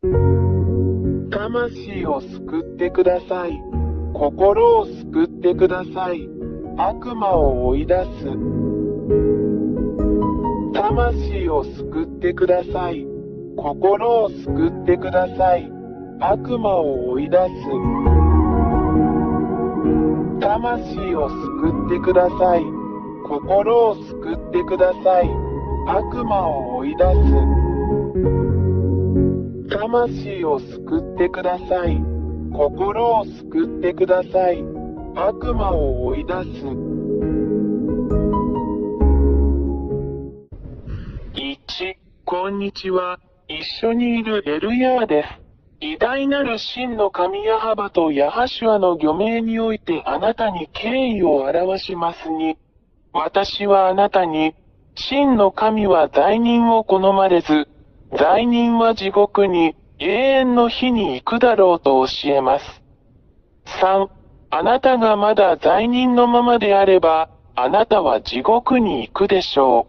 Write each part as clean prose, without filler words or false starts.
魂を救ってください。心を救ってください。悪魔を追い出す。魂を救ってください。心を救ってください。悪魔を追い出す。魂を救ってください。心を救ってください。悪魔を追い出す。魂を救ってください。心を救ってください。悪魔を追い出す。1、こんにちは。一緒にいるエルヤーです。偉大なる真の神ヤハバとヤハシュアの御名においてあなたに敬意を表しますに、私はあなたに、真の神は罪人を好まれず、罪人は地獄に永遠の火に行くだろうと教えます。3、あなたがまだ罪人のままであれば、あなたは地獄に行くでしょ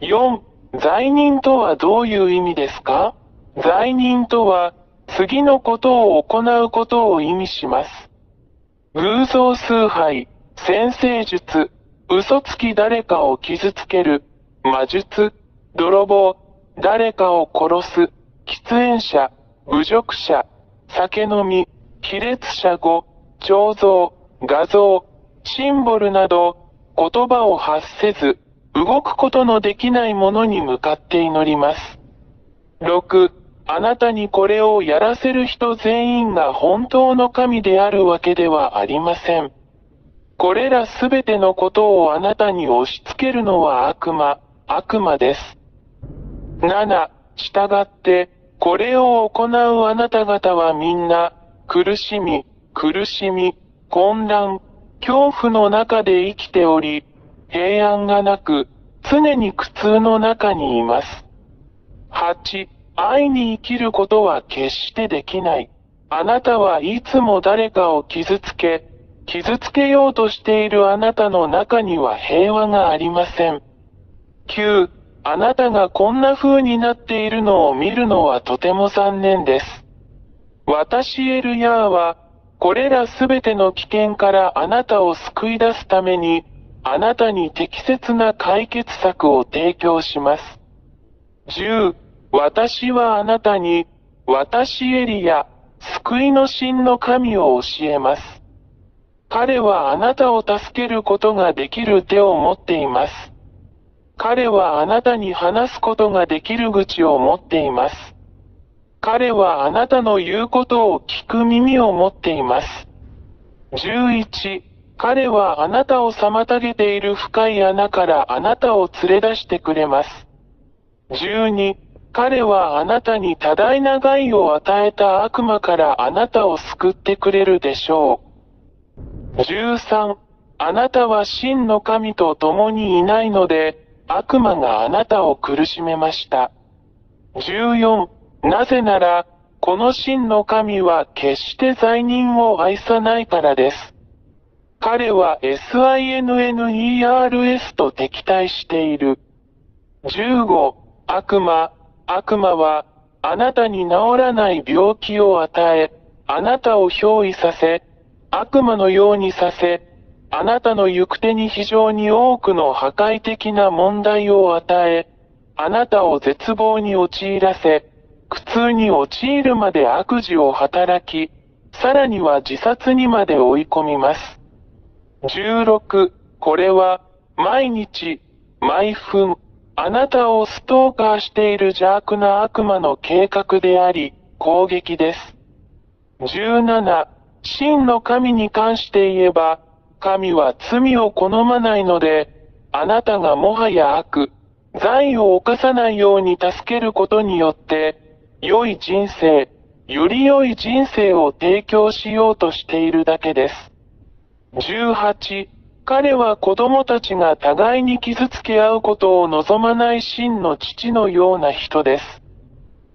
う。4、罪人とはどういう意味ですか？罪人とは、次のことを行うことを意味します。偶像崇拝、占星術、嘘つき誰かを傷つける、魔術、泥棒、誰かを殺す、喫煙者、侮辱者、酒飲み、卑劣者語、彫像、画像、シンボルなど、言葉を発せず、動くことのできないものに向かって祈ります。6、あなたにこれをやらせる人全員が本当の神であるわけではありません。これらすべてのことをあなたに押し付けるのは悪魔です。7、従って、これを行うあなた方はみんな、苦しみ、混乱、恐怖の中で生きており、平安がなく、常に苦痛の中にいます。8、愛に生きることは決してできない。あなたはいつも誰かを傷つけようとしているあなたの中には平和がありません。9、あなたがこんな風になっているのを見るのはとても残念です。私エルヤーは、これらすべての危険からあなたを救い出すために、あなたに適切な解決策を提供します。10、私はあなたに、私エリヤ、救いの神の神を教えます。彼はあなたを助けることができる手を持っています。彼はあなたに話すことができる口を持っています。彼はあなたの言うことを聞く耳を持っています。11、彼はあなたを妨げている深い穴からあなたを連れ出してくれます。12、彼はあなたに多大な害を与えた悪魔からあなたを救ってくれるでしょう。13、あなたは真の神と共にいないので、悪魔があなたを苦しめました。14、なぜなら、この真の神は決して罪人を愛さないからです。彼は SINNERS と敵対している。15、悪魔は、あなたに治らない病気を与え、あなたを憑依させ、悪魔のようにさせ、あなたの行く手に非常に多くの破壊的な問題を与え、あなたを絶望に陥らせ、苦痛に陥るまで悪事を働き、さらには自殺にまで追い込みます。16、これは、毎日、毎分、あなたをストーカーしている邪悪な悪魔の計画であり、攻撃です。17、真の神に関して言えば、神は罪を好まないので、あなたがもはや罪を犯さないように助けることによって、より良い人生を提供しようとしているだけです。18、彼は子供たちが互いに傷つけ合うことを望まない真の父のような人です。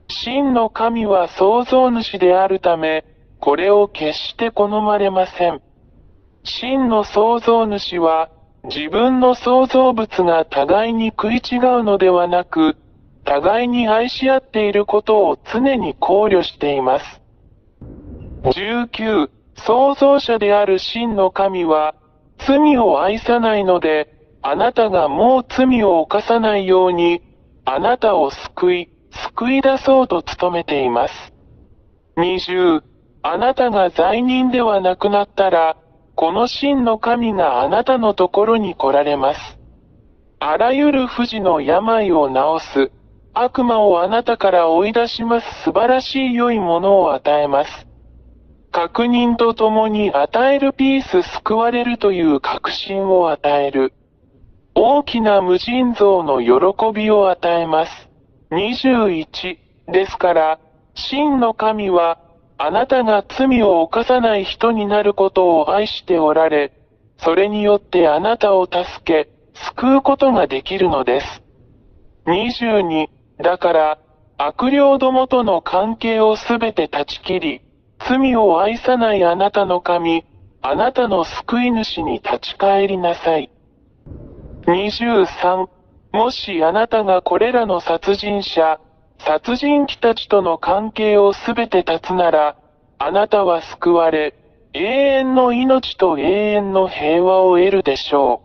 真の神は創造主であるため、これを決して好まれません。真の創造主は、自分の創造物が互いに食い違うのではなく、互いに愛し合っていることを常に考慮しています。19、創造者である真の神は、罪を愛さないので、あなたがもう罪を犯さないように、あなたを救い出そうと努めています。20、あなたが罪人ではなくなったら、この真の神があなたのところに来られます。あらゆる不治の病を治す、悪魔をあなたから追い出します素晴らしい良いものを与えます。確認とともに与えるピース救われるという確信を与える。大きな無尽蔵の喜びを与えます。21ですから、真の神は、あなたが罪を犯さない人になることを愛しておられ、それによってあなたを助け、救うことができるのです。22だから、悪霊どもとの関係をすべて断ち切り、罪を愛さないあなたの神、あなたの救い主に立ち返りなさい。23もしあなたがこれらの殺人者、殺人鬼たちとの関係をすべて断つなら、あなたは救われ、永遠の命と永遠の平和を得るでしょ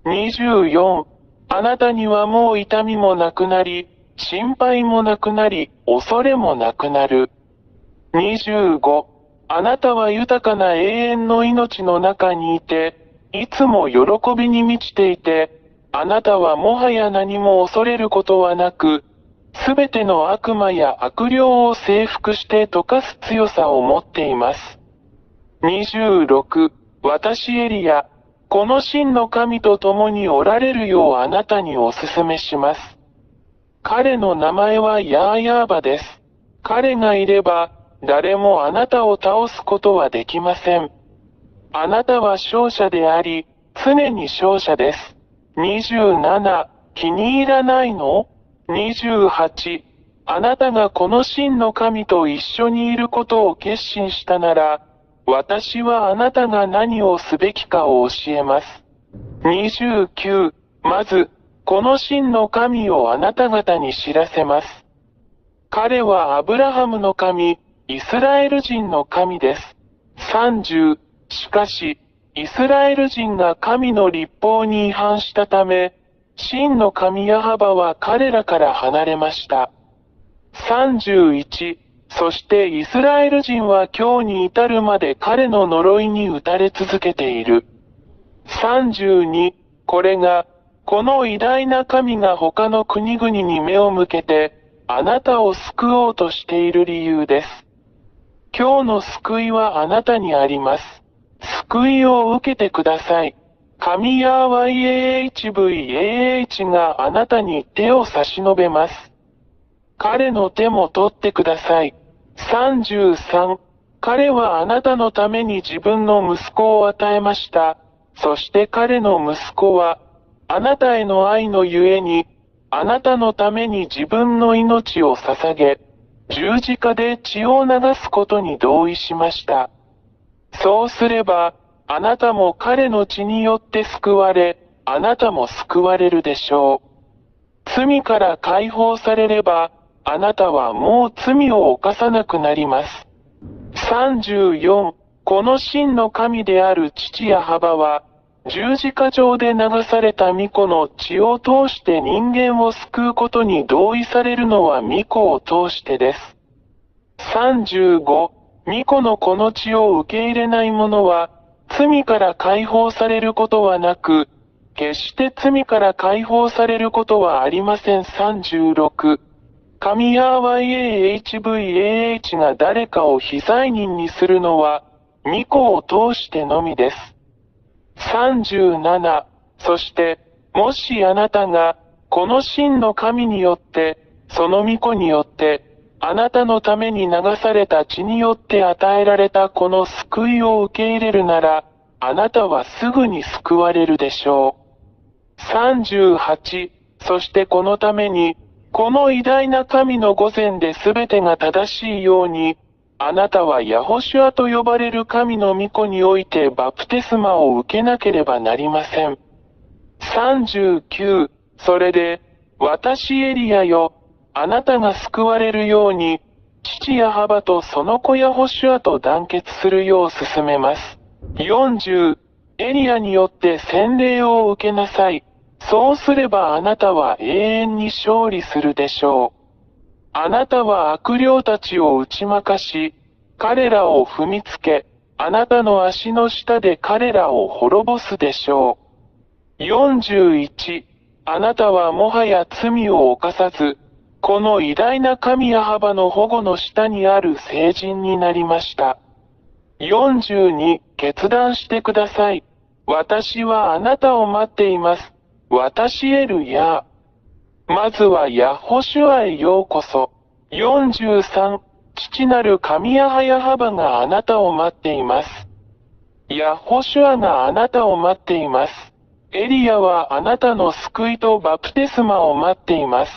う。24あなたにはもう痛みもなくなり、心配もなくなり、恐れもなくなる。25あなたは豊かな永遠の命の中にいて、いつも喜びに満ちていて、あなたはもはや何も恐れることはなく、すべての悪魔や悪霊を征服して溶かす強さを持っています。26私エリア、この真の神と共におられるようあなたにお勧めします。彼の名前はヤーヤーバです。彼がいれば、誰もあなたを倒すことはできません。あなたは勝者であり、常に勝者です。27、気に入らないの？ 28、あなたがこの真の神と一緒にいることを決心したなら、私はあなたが何をすべきかを教えます。29、まず、この真の神をあなた方に知らせます。彼はアブラハムの神、イスラエル人の神です。30、しかし、イスラエル人が神の律法に違反したため、真の神ヤハバは彼らから離れました。31、そしてイスラエル人は今日に至るまで彼の呪いに打たれ続けている。32、これが、この偉大な神が他の国々に目を向けて、あなたを救おうとしている理由です。今日の救いはあなたにあります。救いを受けてください。神ヤー YAHVAH があなたに手を差し伸べます。彼の手も取ってください。33、彼はあなたのために自分の息子を与えました。そして彼の息子は、あなたへの愛のゆえに、あなたのために自分の命を捧げ、十字架で血を流すことに同意しました。そうすれば、あなたも彼の血によって救われ、あなたも救われるでしょう。罪から解放されれば、あなたはもう罪を犯さなくなります。34、この真の神である父ヤハバは、十字架上で流された御子の血を通して人間を救うことに同意されるのは御子を通してです。35、御子のこの血を受け入れない者は、罪から解放されることはなく、決して罪から解放されることはありません。36、神ヤー YAHVAH が誰かを非罪人にするのは、御子を通してのみです。37、そして、もしあなたが、この真の神によって、その御子によって、あなたのために流された血によって与えられたこの救いを受け入れるなら、あなたはすぐに救われるでしょう。38、そしてこのために、この偉大な神の御前で全てが正しいように、あなたはヤホシュアと呼ばれる神の御子においてバプテスマを受けなければなりません。39、それで、私エリアよ、あなたが救われるように、父ヤハバとその子ヤホシュアと団結するよう進めます。40、エリアによって洗礼を受けなさい。そうすればあなたは永遠に勝利するでしょう。あなたは悪霊たちを打ち負かし、彼らを踏みつけ、あなたの足の下で彼らを滅ぼすでしょう。41、あなたはもはや罪を犯さず、この偉大な神ヤハバの保護の下にある聖人になりました。42、決断してください。私はあなたを待っています。私エルヤー。まずはヤホシュアへようこそ。43、父なる神ヤハヤハバがあなたを待っています。ヤホシュアがあなたを待っています。エリアはあなたの救いとバプテスマを待っています。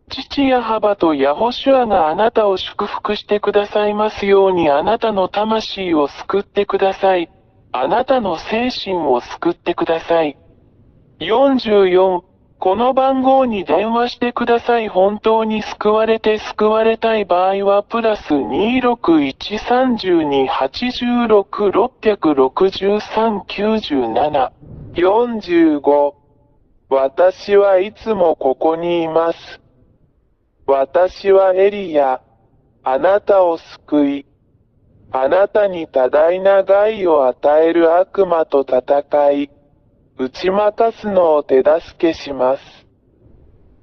父ヤハバとヤホシュアがあなたを祝福してくださいますようにあなたの魂を救ってください。あなたの精神を救ってください。44、この番号に電話してください。本当に救われて救われたい場合はプラス2613286666397。45、私はいつもここにいます。私はエリヤ、あなたを救い、あなたに多大な害を与える悪魔と戦い、打ち負かすのを手助けします。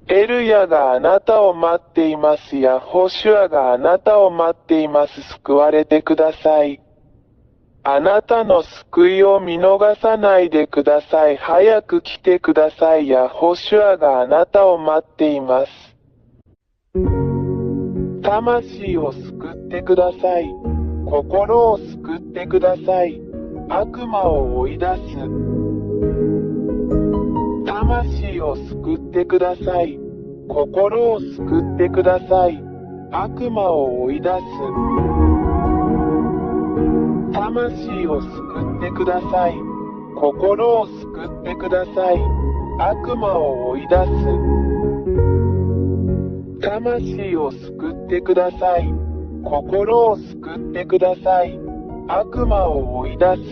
エルヤがあなたを待っています。ヤホシュアがあなたを待っています。救われてください。あなたの救いを見逃さないでください。早く来てください。ヤホシュアがあなたを待っています。魂を救ってください。心を救ってください。悪魔を追い出す。魂を救ってください。心を救ってください。悪魔を追い出す。魂を救ってください。心を救ってください。悪魔を追い出す。魂を救ってください。心を救ってください。悪魔を追い出す。